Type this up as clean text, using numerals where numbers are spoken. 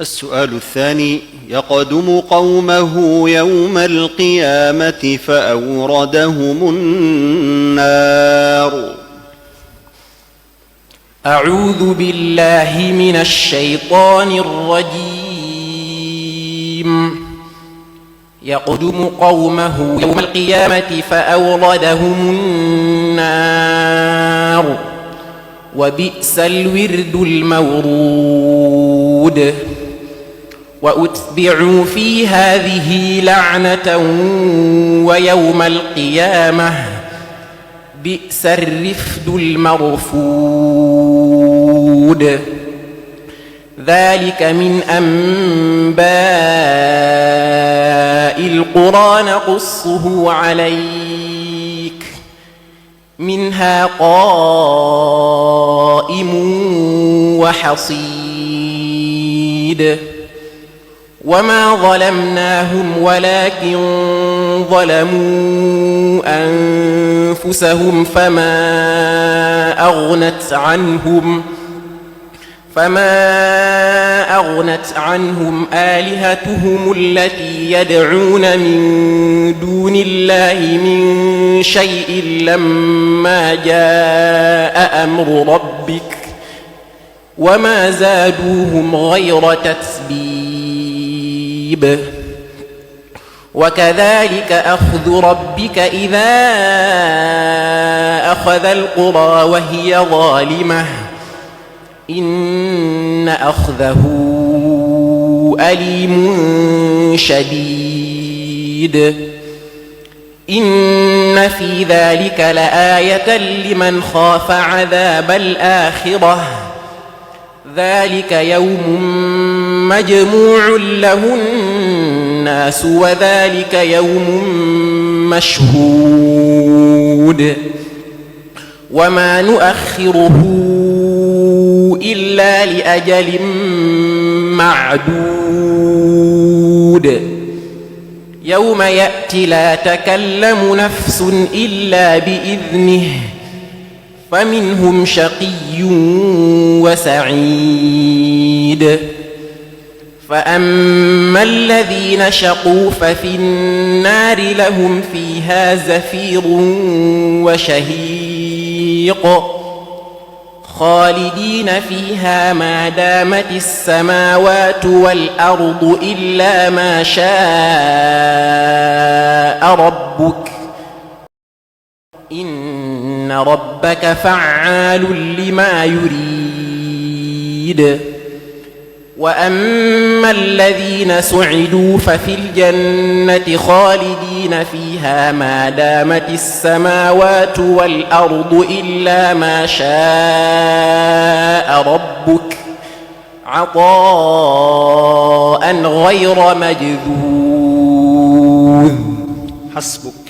السؤال الثاني: يقدم قومه يوم القيامة فأوردهم النار. أعوذ بالله من الشيطان الرجيم. يقدم قومه يوم القيامة فأوردهم النار وبئس الورد المورود. وأتبعوا في هذه لعنة ويوم القيامة بئس الرفد المرفود. ذلك من أنباء القرى نقصه عليك منها قائم وحصيد. وما ظلمناهم ولكن ظلموا أنفسهم فما أغنت عنهم آلهتهم التي يدعون من دون الله من شيء لما جاء أمر ربك وما زادوهم غير تتبيب. وكذلك أخذ ربك إذا أخذ القرى وهي ظالمة إن أخذه أليم شديد. إن في ذلك لآية لمن خاف عذاب الآخرة. ذلك يوم مجموع له الناس وذلك يوم مشهود. وما نؤخره إلا لأجل معدود. يوم يأتي لا تكلم نفس إلا بإذنه فمنهم شقي وسعيد. فأما الذين شقوا ففي النار لهم فيها زفير وشهيق خالدين فيها ما دامت السماوات والأرض إلا ما شاء ربك إن ربك فعال لما يريد. وأما الذين سعدوا ففي الجنة خالدين فيها ما دامت السماوات والأرض إلا ما شاء ربك عطاء غير مجذوذ. حسبك.